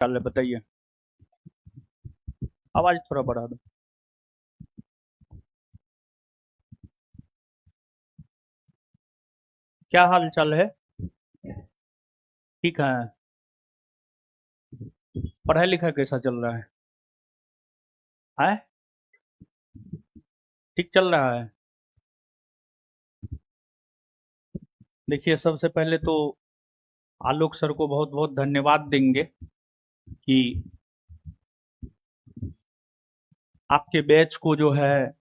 चल बताइए। आवाज थोड़ा बढ़ा दो। क्या हाल चाल है? ठीक है। पढ़ाई लिखाई कैसा चल रहा है? ठीक चल रहा है। देखिए, सबसे पहले तो आलोक सर को बहुत बहुत धन्यवाद देंगे कि आपके बैच को जो है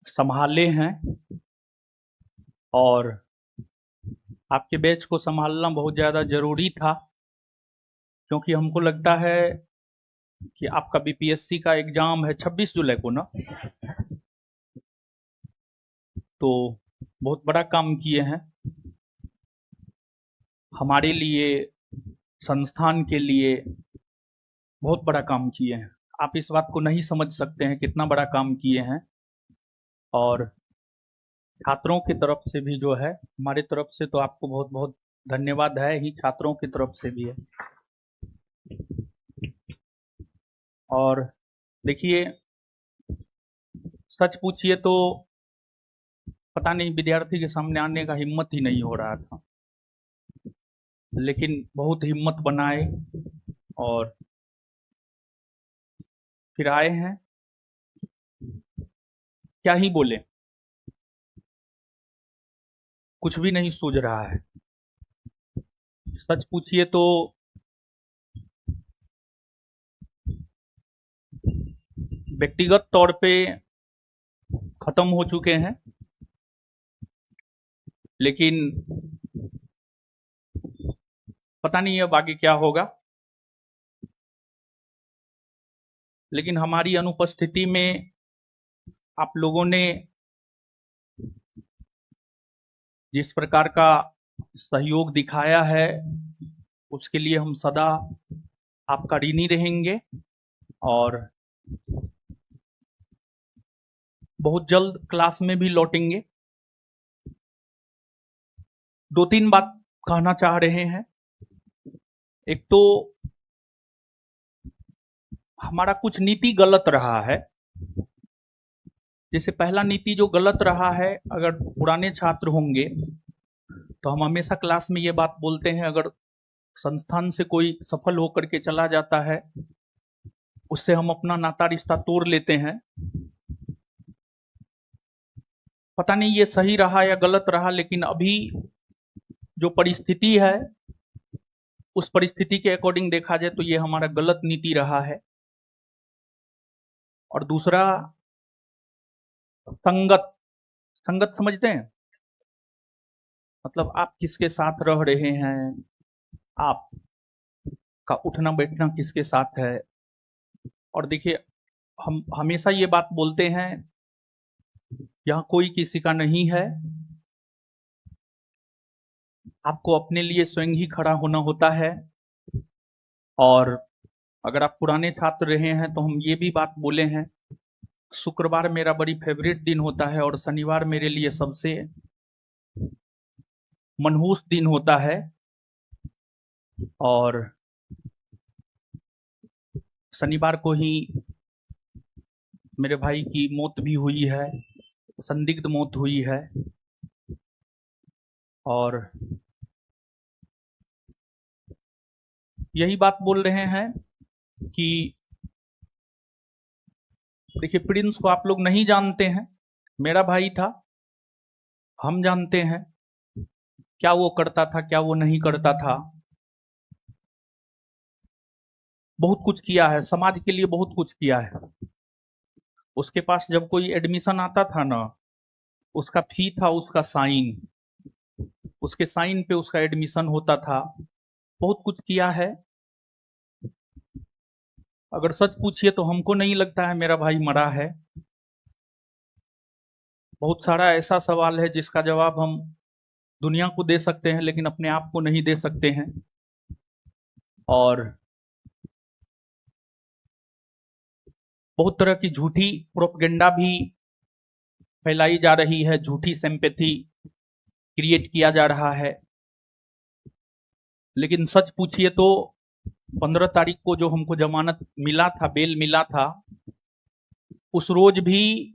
संभाले हैं। और आपके बैच को संभालना बहुत ज़्यादा ज़रूरी था, क्योंकि हमको लगता है कि आपका बीपीएससी का एग्ज़ाम है 26 जुलाई को ना। तो बहुत बड़ा काम किए हैं हमारे लिए, संस्थान के लिए। बहुत बड़ा काम किए हैं। आप इस बात को नहीं समझ सकते हैं कितना बड़ा काम किए हैं। और छात्रों की तरफ से भी जो है, हमारी तरफ से तो आपको बहुत बहुत धन्यवाद है ही, छात्रों की तरफ से भी है। और देखिए, सच पूछिए तो पता नहीं विद्यार्थी के सामने आने का हिम्मत ही नहीं हो रहा था, लेकिन बहुत हिम्मत बनाए और फिर आए हैं। क्या ही बोले, कुछ भी नहीं सूझ रहा है। सच पूछिए तो व्यक्तिगत तौर पे खत्म हो चुके हैं, लेकिन पता नहीं अब आगे क्या होगा। लेकिन हमारी अनुपस्थिति में आप लोगों ने जिस प्रकार का सहयोग दिखाया है, उसके लिए हम सदा आपका ऋणी रहेंगे। और बहुत जल्द क्लास में भी लौटेंगे। दो तीन बात कहना चाह रहे हैं। एक तो हमारा कुछ नीति गलत रहा है। जैसे पहला नीति जो गलत रहा है, अगर पुराने छात्र होंगे तो हम हमेशा क्लास में ये बात बोलते हैं, अगर संस्थान से कोई सफल होकर के चला जाता है, उससे हम अपना नाता रिश्ता तोड़ लेते हैं। पता नहीं ये सही रहा या गलत रहा, लेकिन अभी जो परिस्थिति है, उस परिस्थिति के अकॉर्डिंग देखा जाए तो ये हमारा गलत नीति रहा है। और दूसरा, संगत। संगत समझते हैं? मतलब आप किसके साथ रह रहे हैं, आपका उठना बैठना किसके साथ है। और देखिए, हम हमेशा ये बात बोलते हैं, यहाँ कोई किसी का नहीं है। आपको अपने लिए स्वयं ही खड़ा होना होता है। और अगर आप पुराने छात्र रहे हैं तो हम ये भी बात बोले हैं, शुक्रवार मेरा बड़ी फेवरेट दिन होता है और शनिवार मेरे लिए सबसे मनहूस दिन होता है। और शनिवार को ही मेरे भाई की मौत भी हुई है, संदिग्ध मौत हुई है। और यही बात बोल रहे हैं कि देखिए, प्रिंस को आप लोग नहीं जानते हैं, मेरा भाई था। हम जानते हैं क्या वो करता था, क्या वो नहीं करता था। बहुत कुछ किया है, समाज के लिए बहुत कुछ किया है। उसके पास जब कोई एडमिशन आता था ना, उसका फी था उसका साइन, उसके साइन पे उसका एडमिशन होता था। बहुत कुछ किया है। अगर सच पूछिए तो हमको नहीं लगता है मेरा भाई मरा है। बहुत सारा ऐसा सवाल है जिसका जवाब हम दुनिया को दे सकते हैं, लेकिन अपने आप को नहीं दे सकते हैं। और बहुत तरह की झूठी प्रोपगेंडा भी फैलाई जा रही है, झूठी सिंपैथी क्रिएट किया जा रहा है। लेकिन सच पूछिए तो 15 तारीख को जो हमको जमानत मिला था, बेल मिला था, उस रोज भी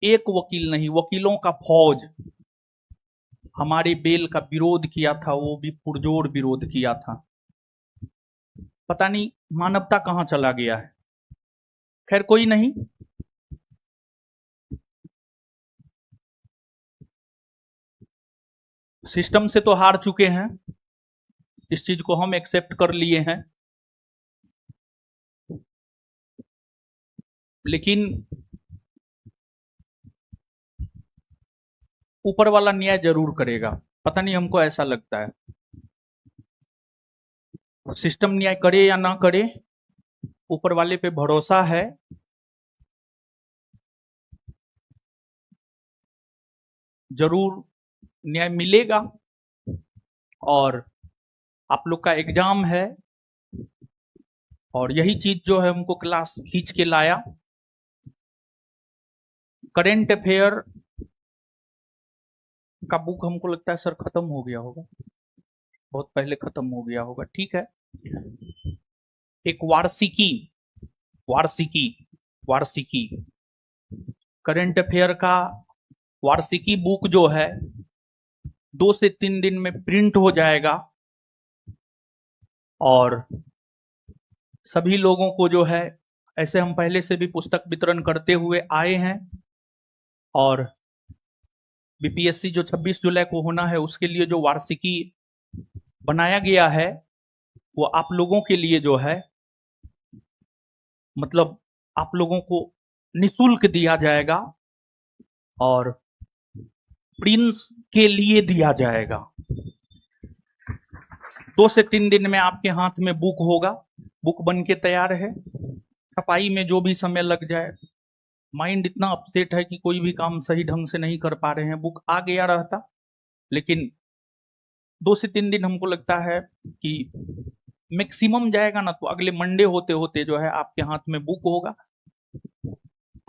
एक वकील नहीं, वकीलों का फौज हमारे बेल का विरोध किया था, वो भी पुरजोर विरोध किया था। पता नहीं मानवता कहां चला गया है। खैर कोई नहीं, सिस्टम से तो हार चुके हैं, इस चीज को हम एक्सेप्ट कर लिए हैं, लेकिन ऊपर वाला न्याय जरूर करेगा, पता नहीं, हमको ऐसा लगता है। सिस्टम न्याय करे या ना करे, ऊपर वाले पे भरोसा है। जरूर न्याय मिलेगा। और आप लोग का एग्जाम है, और यही चीज जो है हमको क्लास खींच के लाया। करेंट अफेयर का बुक हमको लगता है सर खत्म हो गया होगा, बहुत पहले खत्म हो गया होगा, ठीक है। एक वार्षिकी वार्षिकी वार्षिकी करंट अफेयर का वार्षिकी बुक जो है 2 से 3 दिन में प्रिंट हो जाएगा, और सभी लोगों को जो है, ऐसे हम पहले से भी पुस्तक वितरण करते हुए आए हैं, और बीपीएससी जो 26 जुलाई को होना है उसके लिए जो वार्षिकी बनाया गया है, वो आप लोगों के लिए जो है, मतलब आप लोगों को निशुल्क दिया जाएगा, और प्रिंस के लिए दिया जाएगा। 2 से 3 दिन में आपके हाथ में बुक होगा, बुक बन के तैयार है। छपाई में जो भी समय लग जाए, माइंड इतना अपसेट है कि कोई भी काम सही ढंग से नहीं कर पा रहे हैं। बुक आ गया रहता, लेकिन 2 से 3 दिन हमको लगता है कि मैक्सिमम जाएगा ना, तो अगले मंडे होते होते जो है आपके हाथ में बुक होगा।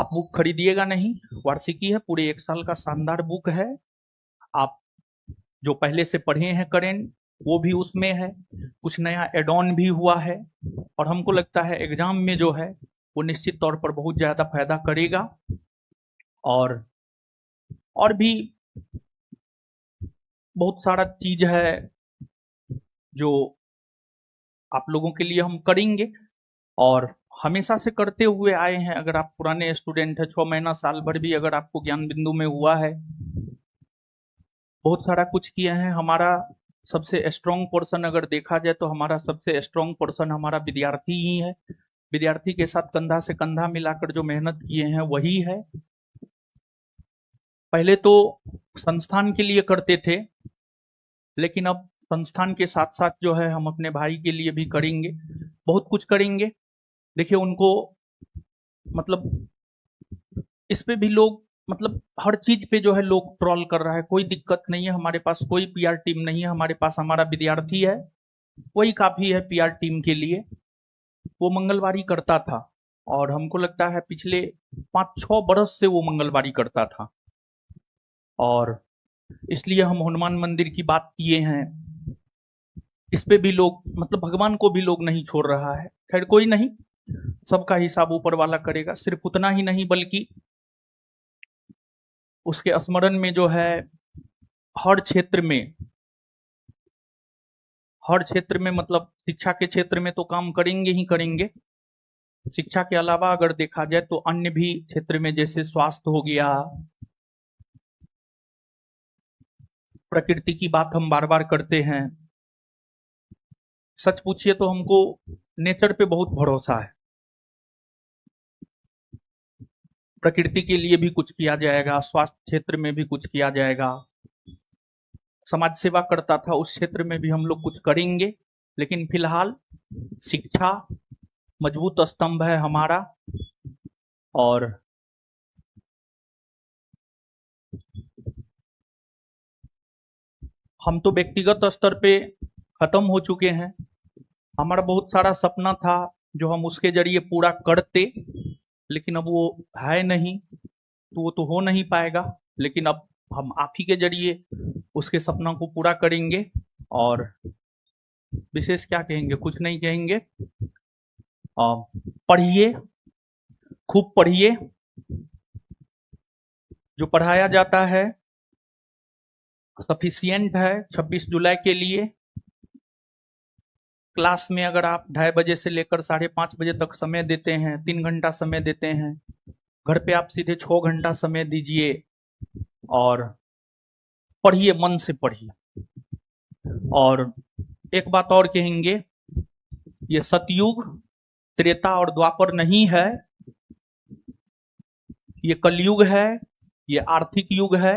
आप बुक खरीदिएगा नहीं, वार्षिकी है, पूरे 1 साल का शानदार बुक है। आप जो पहले से पढ़े हैं करेंट, वो भी उसमें है, कुछ नया एड ऑन भी हुआ है, और हमको लगता है एग्जाम में जो है वो निश्चित तौर पर बहुत ज्यादा फायदा करेगा। और भी बहुत सारा चीज है जो आप लोगों के लिए हम करेंगे, और हमेशा से करते हुए आए हैं। अगर आप पुराने स्टूडेंट हैं, 6 महीना साल भर भी अगर आपको ज्ञान बिंदु में हुआ है, बहुत सारा कुछ किए हैं। हमारा सबसे स्ट्रॉन्ग पोर्शन अगर देखा जाए तो हमारा सबसे स्ट्रॉन्ग पोर्शन हमारा विद्यार्थी ही है। विद्यार्थी के साथ कंधा से कंधा मिलाकर जो मेहनत किए हैं वही है। पहले तो संस्थान के लिए करते थे, लेकिन अब संस्थान के साथ साथ जो है हम अपने भाई के लिए भी करेंगे, बहुत कुछ करेंगे। देखिए उनको, मतलब इस पे भी लोग, मतलब हर चीज पे जो है लोग ट्रोल कर रहा है, कोई दिक्कत नहीं है। हमारे पास कोई पीआर टीम नहीं है, हमारे पास हमारा विद्यार्थी है, वही काफी है पीआर टीम के लिए। वो मंगलवारी करता था, और हमको लगता है पिछले 5-6 बरस से वो मंगलवारी करता था, और इसलिए हम हनुमान मंदिर की बात किए हैं। इस पे भी लोग, मतलब भगवान को भी लोग नहीं छोड़ रहा है। खैर कोई नहीं, सबका हिसाब ऊपर वाला करेगा। सिर्फ उतना ही नहीं, बल्कि उसके स्मरण में जो है हर क्षेत्र में, हर क्षेत्र में, मतलब शिक्षा के क्षेत्र में तो काम करेंगे ही करेंगे। शिक्षा के अलावा अगर देखा जाए तो अन्य भी क्षेत्र में, जैसे स्वास्थ्य हो गया, प्रकृति की बात हम बार बार करते हैं। सच पूछिए तो हमको नेचर पे बहुत भरोसा है। प्रकृति के लिए भी कुछ किया जाएगा, स्वास्थ्य क्षेत्र में भी कुछ किया जाएगा, समाज सेवा करता था उस क्षेत्र में भी हम लोग कुछ करेंगे। लेकिन फिलहाल शिक्षा मजबूत स्तंभ है हमारा, और हम तो व्यक्तिगत स्तर पे खत्म हो चुके हैं। हमारा बहुत सारा सपना था जो हम उसके जरिए पूरा करते, लेकिन अब वो है नहीं, तो वो तो हो नहीं पाएगा। लेकिन अब हम आप ही के जरिए उसके सपना को पूरा करेंगे, और विशेष क्या कहेंगे, कुछ नहीं कहेंगे। पढ़िए, खूब पढ़िए। जो पढ़ाया जाता है सफिशिएंट है 26 जुलाई के लिए। क्लास में अगर आप 2:30 बजे से लेकर 5:30 बजे तक समय देते हैं, 3 घंटा समय देते हैं, घर पे आप सीधे 6 घंटा समय दीजिए और पढ़िए, मन से पढ़िए। और एक बात और कहेंगे, ये सतयुग, त्रेता और द्वापर नहीं है, ये कलयुग है, ये आर्थिक युग है।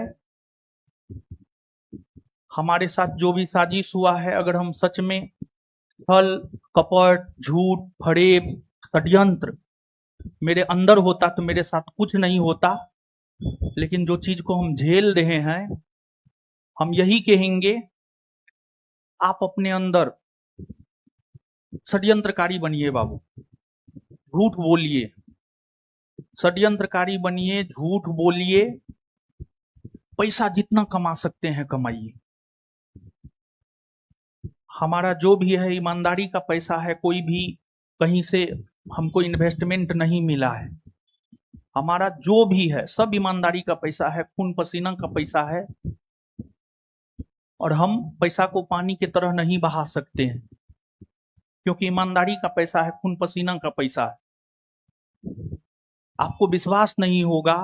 हमारे साथ जो भी साजिश हुआ है, अगर हम सच में छल, कपट, झूठ, फरेब, षड्यंत्र मेरे अंदर होता तो मेरे साथ कुछ नहीं होता। लेकिन जो चीज को हम झेल रहे हैं, हम यही कहेंगे, आप अपने अंदर षड्यंत्रकारी बनिए बाबू, झूठ बोलिए, षड्यंत्रकारी बनिए, झूठ बोलिए, पैसा जितना कमा सकते हैं कमाइए। हमारा जो भी है ईमानदारी का पैसा है, कोई भी कहीं से हमको इन्वेस्टमेंट नहीं मिला है। हमारा जो भी है सब ईमानदारी का पैसा है, खून पसीना का पैसा है। और हम पैसा को पानी की तरह नहीं बहा सकते हैं, क्योंकि ईमानदारी का पैसा है, खून पसीना का पैसा है। आपको विश्वास नहीं होगा,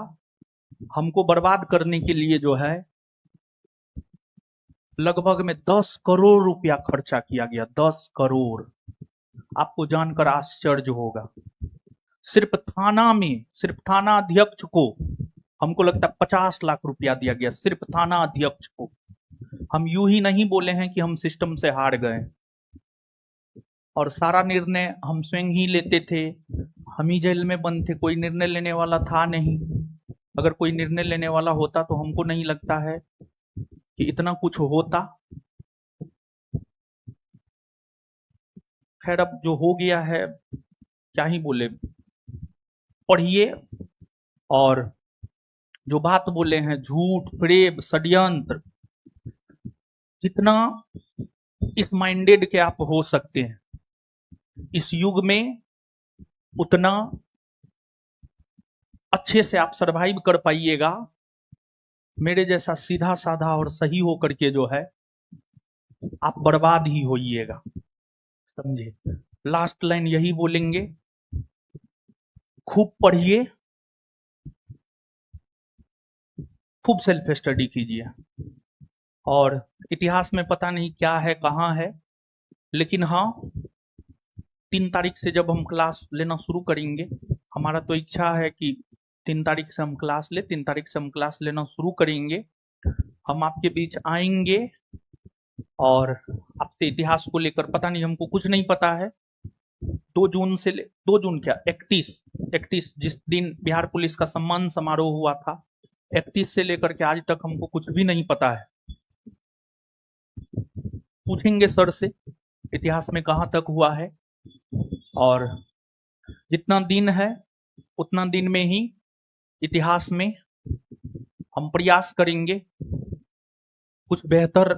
हमको बर्बाद करने के लिए जो है लगभग में 10 करोड़ रुपया खर्चा किया गया। 10 करोड़, आपको जानकर आश्चर्य होगा। सिर्फ थाना में, सिर्फ थाना अध्यक्ष को हमको लगता है 50 लाख रुपया दिया गया, सिर्फ थाना अध्यक्ष को। हम यूं ही नहीं बोले हैं कि हम सिस्टम से हार गए, और सारा निर्णय हम स्वयं ही लेते थे। हम ही जेल में बंद थे, कोई निर्णय लेने वाला था नहीं। अगर कोई निर्णय लेने वाला होता तो हमको नहीं लगता है कि इतना कुछ होता। खैर, अब जो हो गया है क्या ही बोले। पढ़िए, और जो बात बोले हैं झूठ, फरेब, षड्यंत्र, जितना इस माइंडेड के आप हो सकते हैं इस युग में, उतना अच्छे से आप सरवाइव कर पाइएगा। मेरे जैसा सीधा साधा और सही होकर के जो है आप बर्बाद ही होइएगा, समझे। लास्ट लाइन यही बोलेंगे, खूब पढ़िए, खूब सेल्फ स्टडी कीजिए। और इतिहास में पता नहीं क्या है, कहाँ है, लेकिन हाँ 3 तारीख से जब हम क्लास लेना शुरू करेंगे, हमारा तो इच्छा है कि 3 तारीख से हम क्लास ले, 3 तारीख से हम क्लास लेना शुरू करेंगे। हम आपके बीच आएंगे और आपसे इतिहास को लेकर, पता नहीं, हमको कुछ नहीं पता है। 2 जून से 2 जून क्या 31 जिस दिन बिहार पुलिस का सम्मान समारोह हुआ था, 31 से लेकर के आज तक हमको कुछ भी नहीं पता है। पूछेंगे सर से इतिहास में कहाँ तक हुआ है, और जितना दिन है उतना दिन में ही इतिहास में हम प्रयास करेंगे कुछ बेहतर,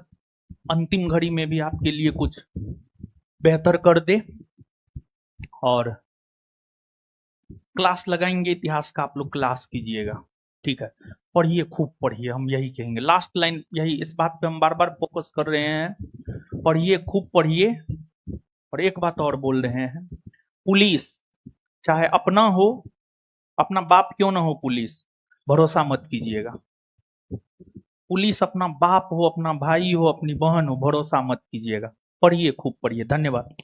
अंतिम घड़ी में भी आपके लिए कुछ बेहतर कर दे। और क्लास लगाएंगे इतिहास का, आप लोग क्लास कीजिएगा, ठीक है। पढ़िए, खूब पढ़िए, हम यही कहेंगे। लास्ट लाइन यही, इस बात पे हम बार बार फोकस कर रहे हैं, पढ़िए, खूब पढ़िए। और एक बात और बोल रहे हैं, पुलिस चाहे अपना हो, अपना बाप क्यों ना हो, पुलिस भरोसा मत कीजिएगा। पुलिस अपना बाप हो, अपना भाई हो, अपनी बहन हो, भरोसा मत कीजिएगा। पढ़िए, खूब पढ़िए। धन्यवाद।